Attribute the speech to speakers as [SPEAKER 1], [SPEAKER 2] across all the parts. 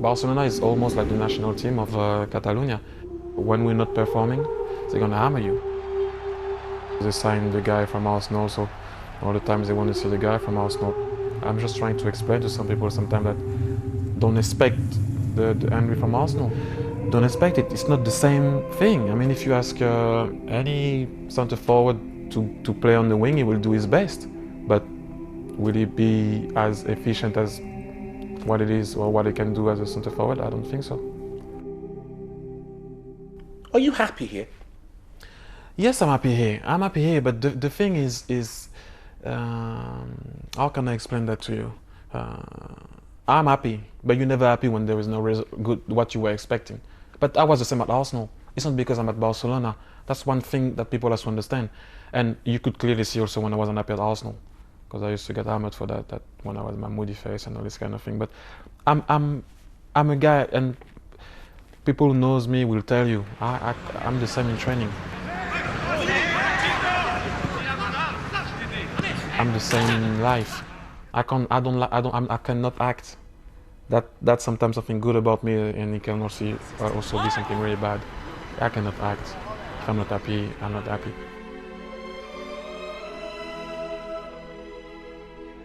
[SPEAKER 1] Barcelona is almost like the national team of Catalonia. When we're not performing, they're gonna hammer you. They signed the guy from Arsenal, so all the times they want to see the guy from Arsenal. I'm just trying to explain to some people sometimes that don't expect the Henry from Arsenal. Don't expect it. It's not the same thing. I mean, if you ask any centre forward to play on the wing, he will do his best. But will he be as efficient as what it is or what he can do as a centre forward? I don't think so.
[SPEAKER 2] Are you happy here?
[SPEAKER 1] Yes, I'm happy here. I'm happy here, but the thing is how can I explain that to you? I'm happy, but you're never happy when there is no good what you were expecting. But I was the same at Arsenal. It's not because I'm at Barcelona. That's one thing that people have to understand. And you could clearly see also when I wasn't happy at Arsenal, because I used to get hammered for that when I was my moody face and all this kind of thing. But I'm a guy, and people who knows me will tell you I'm the same in training. I'm the same in life. I cannot act. That's sometimes something good about me, and it can also be something really bad. I cannot act. If I'm not happy, I'm not happy.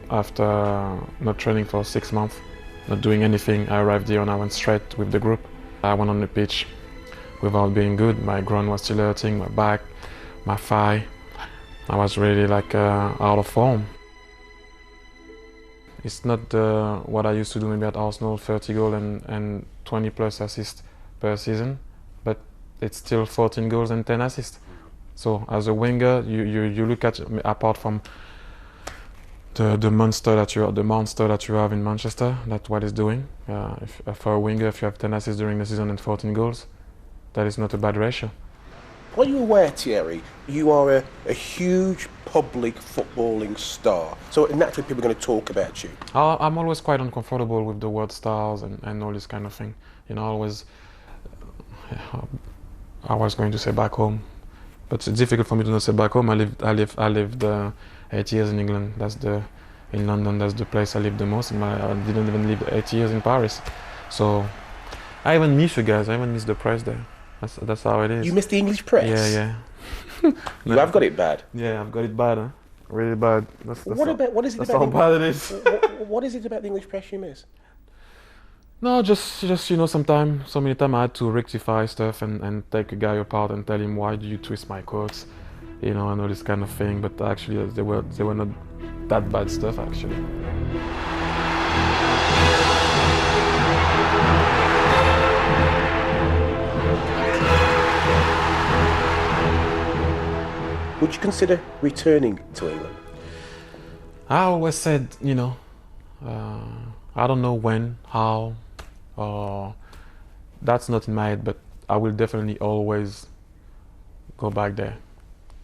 [SPEAKER 1] After not training for 6 months, not doing anything, I arrived here and I went straight with the group. I went on the pitch without being good. My groin was still hurting, my back, my thigh. I was really like out of form. It's not what I used to do maybe at Arsenal, 30 goals and 20 plus assists per season, but it's still 14 goals and 10 assists. So as a winger, you look at, apart from the monster that you have in Manchester, that's what it's doing. For a winger, if you have 10 assists during the season and 14 goals, that is not a bad ratio.
[SPEAKER 2] Are you aware, Thierry, you are a huge public footballing star? So naturally people are going to talk about you.
[SPEAKER 1] I'm always quite uncomfortable with the word stars and all this kind of thing. You know, I was going to say back home, but it's difficult for me to not say back home. I lived 8 years in England. In London. That's the place I lived the most. I didn't even live 8 years in Paris, so I even miss you guys. I even miss the press there. That's how it is.
[SPEAKER 2] You miss the English press?
[SPEAKER 1] Yeah, yeah.
[SPEAKER 2] You have got it bad.
[SPEAKER 1] Yeah, I've got it bad, huh? Really bad.
[SPEAKER 2] What is it
[SPEAKER 1] that's
[SPEAKER 2] about?
[SPEAKER 1] how bad it is.
[SPEAKER 2] What is it about the English press you miss?
[SPEAKER 1] No, just so many times I had to rectify stuff and take a guy apart and tell him, why do you twist my quotes, and all this kind of thing. But actually, they were not that bad stuff actually.
[SPEAKER 2] Would you consider returning to England?
[SPEAKER 1] I always said, I don't know when, how, that's not in my head, but I will definitely always go back there.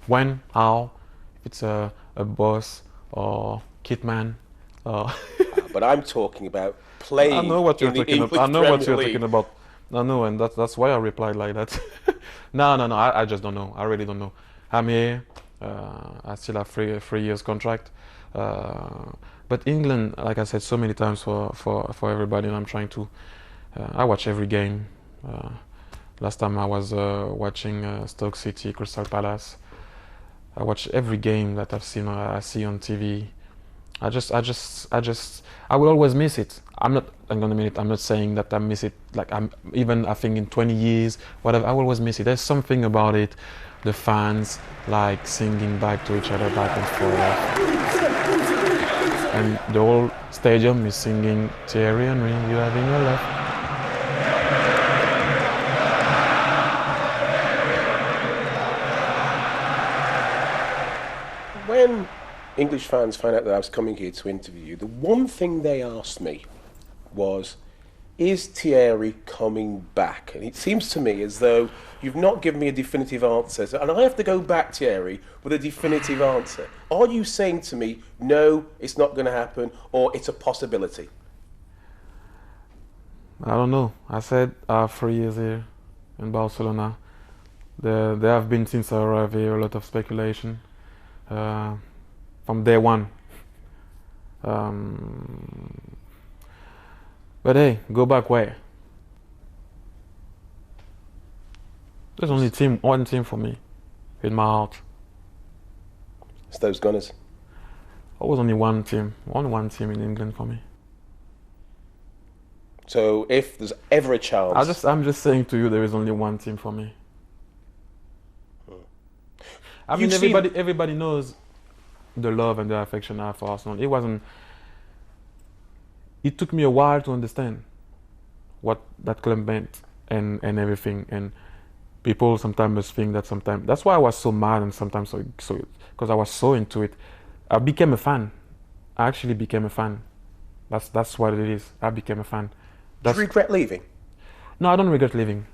[SPEAKER 1] When, how, if it's a boss or kitman.
[SPEAKER 2] But I'm talking about playing.
[SPEAKER 1] I know what you're
[SPEAKER 2] in the
[SPEAKER 1] talking about.
[SPEAKER 2] English
[SPEAKER 1] I know what
[SPEAKER 2] Premier
[SPEAKER 1] you're
[SPEAKER 2] League.
[SPEAKER 1] talking about. I know, and that's why I replied like that. No. I just don't know. I really don't know. I'm here. I still have three years contract. But England, like I said so many times for everybody, and I'm trying to. I watch every game. Last time I was watching Stoke City, Crystal Palace. I watch every game that I've seen. I see on TV. I will always miss it. I'm gonna admit it. I'm not saying that I miss it. Like I think in 20 years, whatever. I will always miss it. There's something about it. The fans like singing back to each other, back and forth, and the whole stadium is singing Thierry Henry, you have in your left.
[SPEAKER 2] When English fans found out that I was coming here to interview you, the one thing they asked me was, is Thierry coming back? And it seems to me as though you've not given me a definitive answer. And I have to go back, Thierry, with a definitive answer. Are you saying to me, no, it's not going to happen, or it's a possibility?
[SPEAKER 1] I don't know. I said 3 years here in Barcelona. There have been, since I arrived here, a lot of speculation. From day one. But hey, go back where? There's only one team for me, in my heart.
[SPEAKER 2] It's those Gunners.
[SPEAKER 1] Always only one team, only one team in England for me.
[SPEAKER 2] So if there's ever a chance,
[SPEAKER 1] I'm just saying to you, there is only one team for me. I mean, everybody knows the love and the affection I have for Arsenal. It took me a while to understand what that club meant and everything. And people sometimes must think that sometimes, that's why I was so mad and sometimes so because I was so into it. I became a fan. I actually became a fan. That's what it is. I became a fan.
[SPEAKER 2] do you regret leaving?
[SPEAKER 1] No, I don't regret leaving.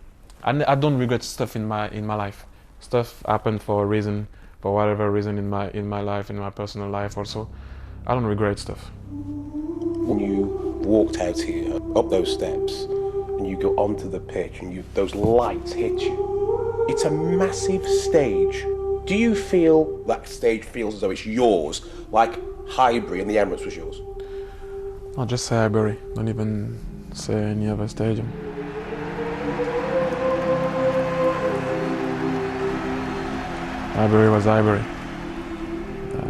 [SPEAKER 1] I don't regret stuff in my life. Stuff happened for a reason, for whatever reason in my life, in my personal life also. I don't regret stuff.
[SPEAKER 2] When you walked out here, up those steps, and you go onto the pitch and those lights hit you, it's a massive stage. Do you feel that stage feels as though it's yours, like Highbury and the Emirates was yours?
[SPEAKER 1] No, just say Highbury. Don't even say any other stadium. Highbury was Highbury.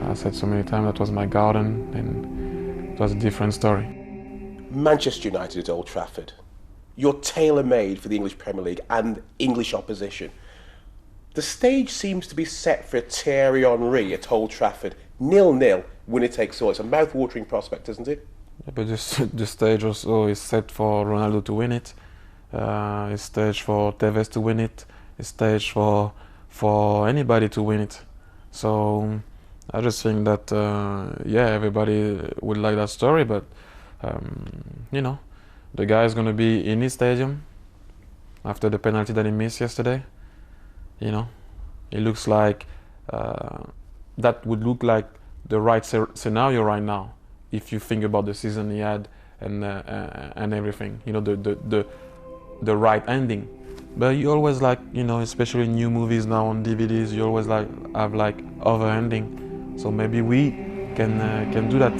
[SPEAKER 1] I said so many times that was my garden, and it was a different story.
[SPEAKER 2] Manchester United at Old Trafford. You're tailor-made for the English Premier League and English opposition. The stage seems to be set for Thierry Henry at Old Trafford. 0-0, winner takes all. It's a mouth-watering prospect, isn't it?
[SPEAKER 1] Yeah, but the stage also is set for Ronaldo to win it. It's staged for Tevez to win it. It's staged for anybody to win it. So I just think that yeah, everybody would like that story, but you know, the guy is gonna be in his stadium after the penalty that he missed yesterday. You know, it looks like that would look like the right scenario right now if you think about the season he had and everything. You know, the right ending. But you always like, you know, especially in new movies now on DVDs, you always like have like other ending. So maybe we can do that.